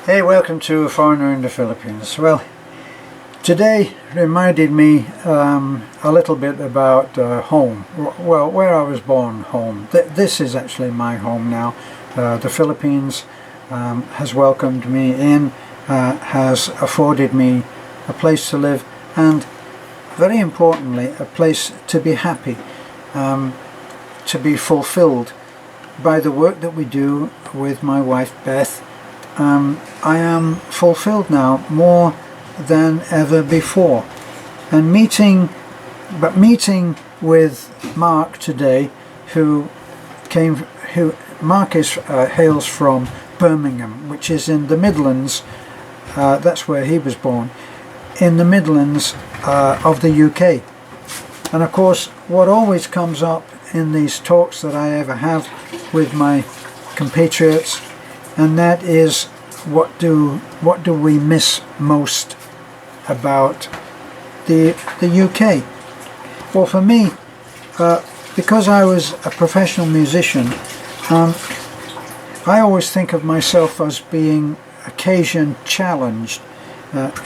Hey, welcome to A Foreigner in the Philippines. Well, today reminded me a little bit about home. Well, where I was born, home. This is actually my home now. The Philippines has welcomed me in, has afforded me a place to live, and very importantly, a place to be happy, to be fulfilled by the work that we do with my wife Beth. I am fulfilled now more than ever before, and meeting with Mark today, Mark hails from Birmingham, which is in the Midlands. That's where he was born, in the Midlands of the UK. And of course, what always comes up in these talks that I ever have with my compatriots, and that is, what do we miss most about the UK? Well, for me, because I was a professional musician, I always think of myself as being occasion challenged.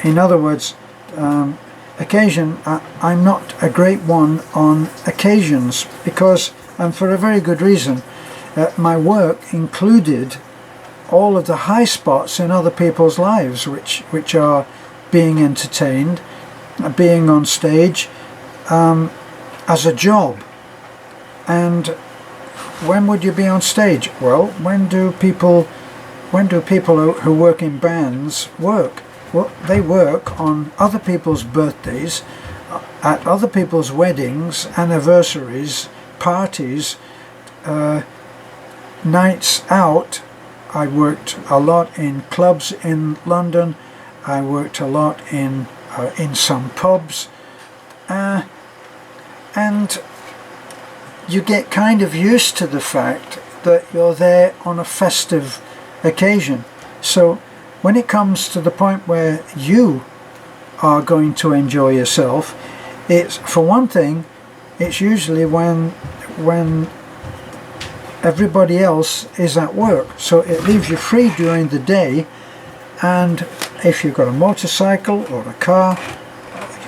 In other words, I'm not a great one on occasions, because, and for a very good reason, my work included all of the high spots in other people's lives, which are being entertained, being on stage as a job. And when would you be on stage? Well, when do people who work in bands work? Well, they work on other people's birthdays, at other people's weddings, anniversaries, parties, nights out. I worked a lot in clubs in London. I worked a lot in some pubs, and you get kind of used to the fact that you're there on a festive occasion. So when it comes to the point where you are going to enjoy yourself, it's, for one thing, it's usually when everybody else is at work, so it leaves you free during the day. And if you've got a motorcycle or a car,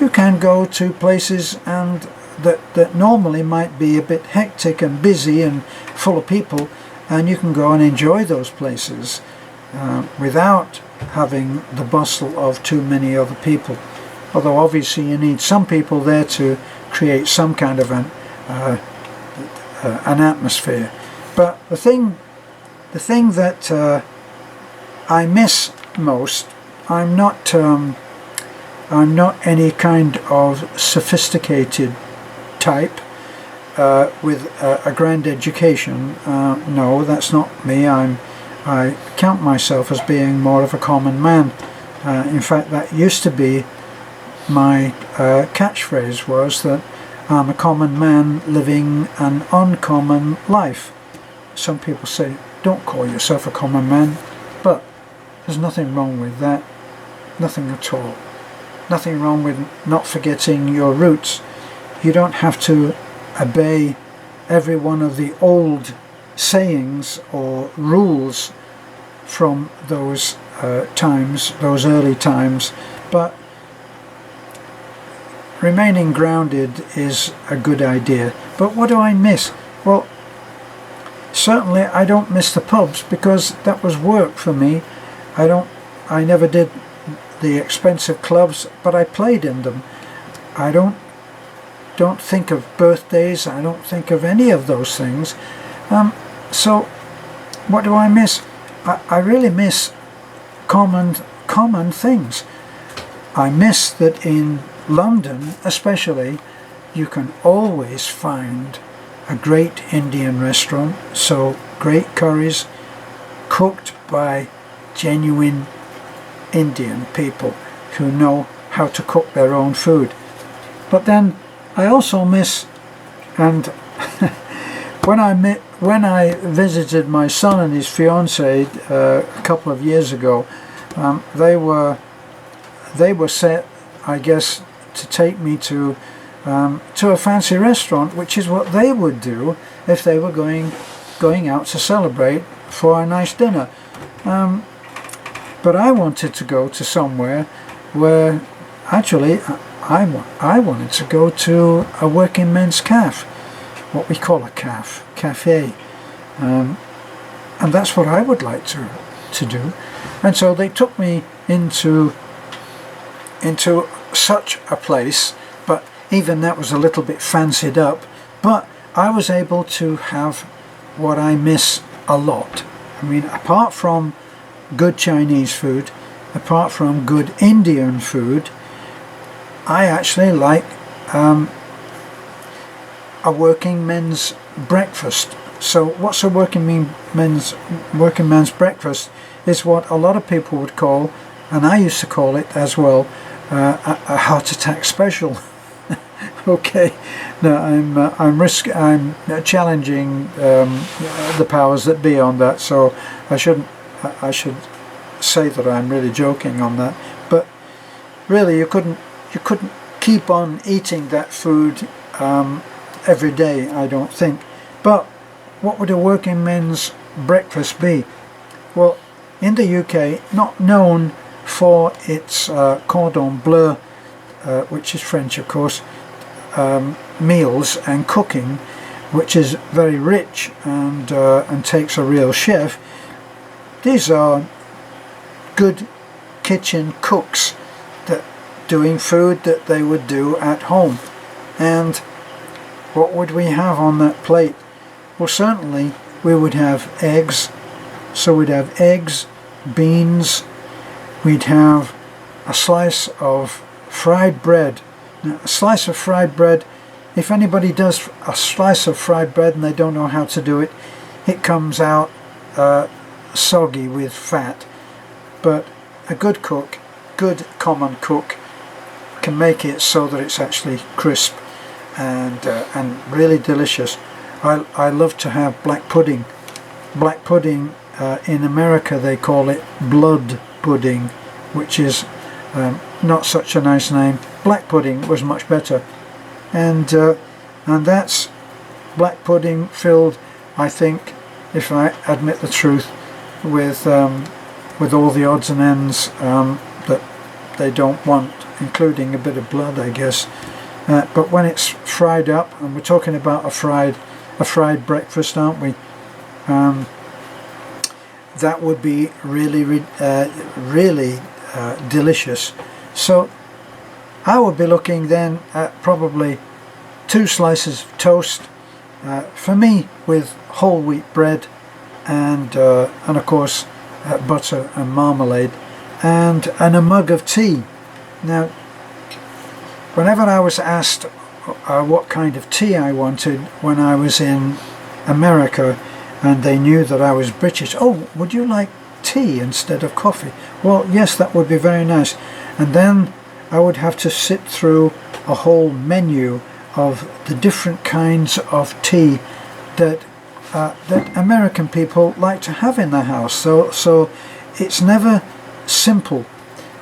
you can go to places and that normally might be a bit hectic and busy and full of people, and you can go and enjoy those places without having the bustle of too many other people. Although obviously you need some people there to create some kind of an atmosphere. But the thing that I miss most, I'm not any kind of sophisticated type with a grand education. No, that's not me. I count myself as being more of a common man. In fact, that used to be my catchphrase, was that I'm a common man living an uncommon life. Some people say, don't call yourself a common man, but there's nothing wrong with that. Nothing at all. Nothing wrong with not forgetting your roots. You don't have to obey every one of the old sayings or rules from those times, those early times, but remaining grounded is a good idea. But what do I miss? Well, certainly I don't miss the pubs, because that was work for me. I never did the expensive clubs, but I played in them. I don't think of birthdays. I don't think of any of those things. So what do I miss? I really miss common things. I miss that in London especially, you can always find a great Indian restaurant, so great curries cooked by genuine Indian people who know how to cook their own food. But then I also miss, and when I visited my son and his fiancée a couple of years ago, they were set, I guess, to take me to a fancy restaurant, which is what they would do if they were going out to celebrate for a nice dinner. But I wanted to go to somewhere where actually I wanted to go to a working men's cafe, what we call a cafe, and that's what I would like to do. And so they took me into such a place, but even that was a little bit fancied up. But I was able to have what I miss a lot. I mean, apart from good Chinese food, apart from good Indian food, I actually like a working men's breakfast. So what's a working man's breakfast is what a lot of people would call, and I used to call it as well, a heart attack special. Okay, now I'm challenging the powers that be on that, so I should say that I'm really joking on that. But really, you couldn't keep on eating that food every day, I don't think. But what would a working men's breakfast be? Well, in the UK, not known for its cordon bleu, which is French of course, meals and cooking, which is very rich and takes a real chef. These are good kitchen cooks that doing food that they would do at home. And what would we have on that plate? Well, certainly we would have eggs. So we'd have eggs, beans, we'd have a slice of fried bread. Now, a slice of fried bread, if anybody does a slice of fried bread and they don't know how to do it, it comes out soggy with fat. But a good cook, good common cook, can make it so that it's actually crisp and really delicious. I love to have black pudding. Black pudding, in America they call it blood pudding, which is not such a nice name. Black pudding was much better, and that's black pudding filled, I think, if I admit the truth, with all the odds and ends that they don't want, including a bit of blood, I guess. But when it's fried up, and we're talking about a fried breakfast, aren't we? That would be really delicious. So I would be looking then at probably 2 slices of toast, for me with whole wheat bread, and of course butter and marmalade, and a mug of tea. Now, whenever I was asked what kind of tea I wanted when I was in America, and they knew that I was British, oh, would you like tea instead of coffee? Well, yes, that would be very nice. And then I would have to sit through a whole menu of the different kinds of tea that American people like to have in their house. So it's never simple.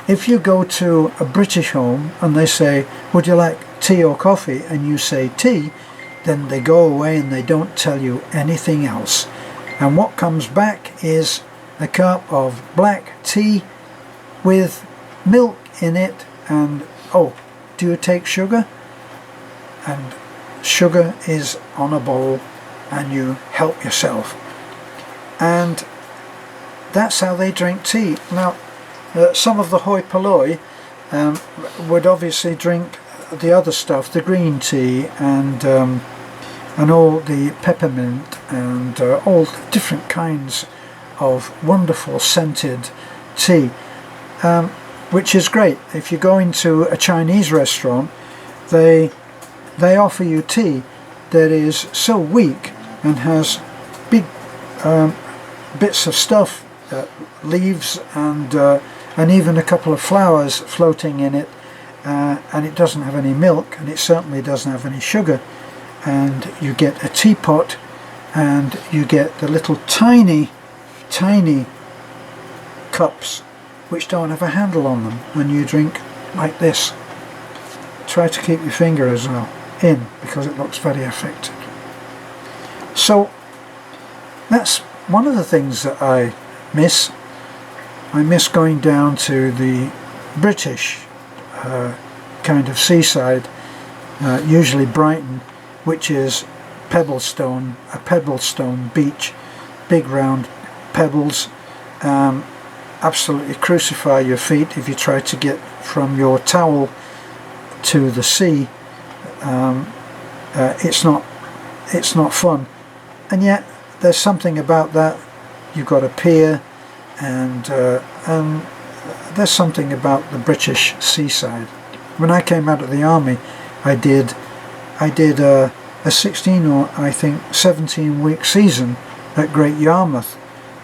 If you go to a British home and they say, would you like tea or coffee, and you say tea, then they go away and they don't tell you anything else. And what comes back is a cup of black tea with milk in it, and oh, do you take sugar? And sugar is on a bowl and you help yourself. And that's how they drink tea. Now, some of the hoi polloi would obviously drink the other stuff, the green tea and all the peppermint and all the different kinds of wonderful scented tea, which is great. If you go into a Chinese restaurant, they offer you tea that is so weak and has big bits of stuff, leaves and even a couple of flowers floating in it, and it doesn't have any milk, and it certainly doesn't have any sugar. And you get a teapot, and you get the little tiny cups which don't have a handle on them, and you drink like this. Try to keep your finger as well in, because it looks very affected. So that's one of the things that I miss. I miss going down to the British kind of seaside, usually Brighton, which is a pebblestone beach, big round pebbles. Absolutely crucify your feet if you try to get from your towel to the sea. It's not fun, and yet there's something about that. You've got a pier, and there's something about the British seaside. When I came out of the army, I did a 16 or I think 17-week season at Great Yarmouth,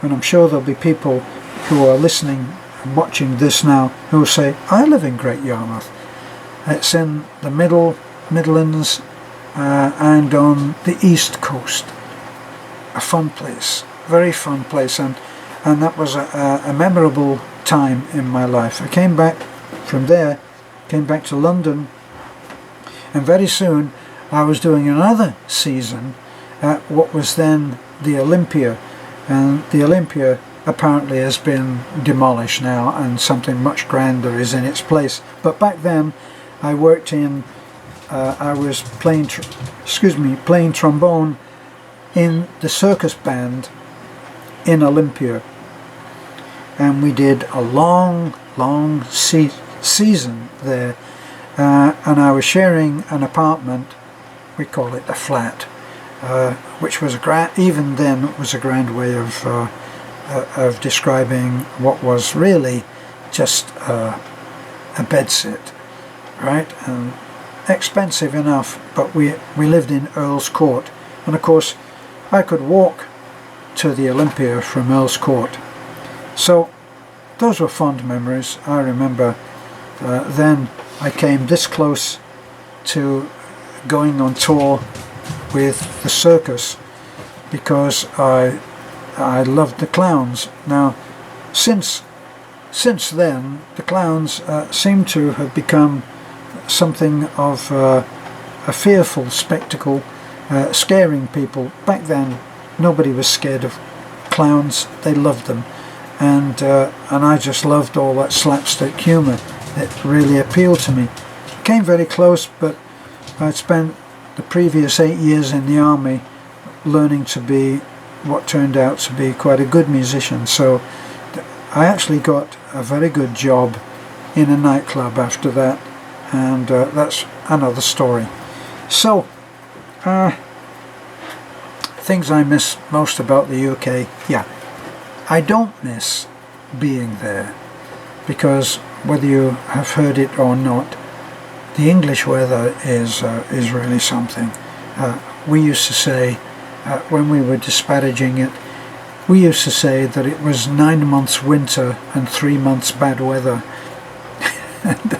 and I'm sure there'll be people who are listening and watching this now who will say, I live in Great Yarmouth. It's in the Midlands and on the east coast. A fun place, very fun place, and that was a memorable time in my life. I came back from there, came back to London, and very soon I was doing another season at what was then the Olympia, and the Olympia apparently has been demolished now and something much grander is in its place. But back then I worked in, I was playing trombone in the Circus band in Olympia, and we did a long season there, and I was sharing an apartment, we call it a flat, which was even then it was a grand way of describing what was really just a bedsit, right? And expensive enough, but we lived in Earl's Court, and of course I could walk to the Olympia from Earl's Court. So those were fond memories. I remember then I came this close to going on tour with the Circus because I loved the clowns. Now since then the clowns seem to have become something of a fearful spectacle, scaring people. Back then nobody was scared of clowns, they loved them, and I just loved all that slapstick humour. It really appealed to me. Came very close, but I'd spent the previous 8 years in the army learning to be what turned out to be quite a good musician, so I actually got a very good job in a nightclub after that, and that's another story. So things I miss most about the UK. Yeah, I don't miss being there, because whether you have heard it or not, the English weather is really something. We used to say, when we were disparaging it, we used to say that it was 9 months winter and 3 months bad weather. And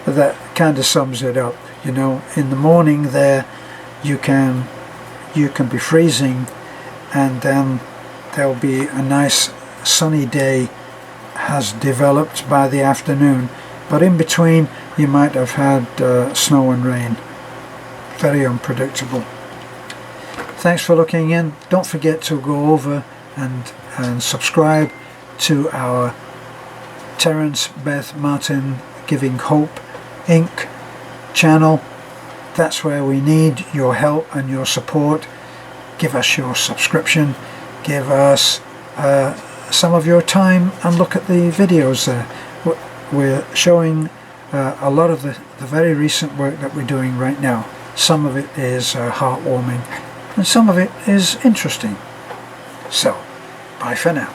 that kind of sums it up. You know, in the morning there you can be freezing, and then there'll be a nice sunny day has developed by the afternoon, but in between you might have had snow and rain. Very unpredictable. Thanks for looking in. Don't forget to go over and subscribe to our Terence Beth Martin Giving Hope Inc. channel. That's where we need your help and your support. Give us your subscription, give us some of your time, and look at the videos there. We're showing a lot of the very recent work that we're doing right now. Some of it is heartwarming and some of it is interesting. So, bye for now.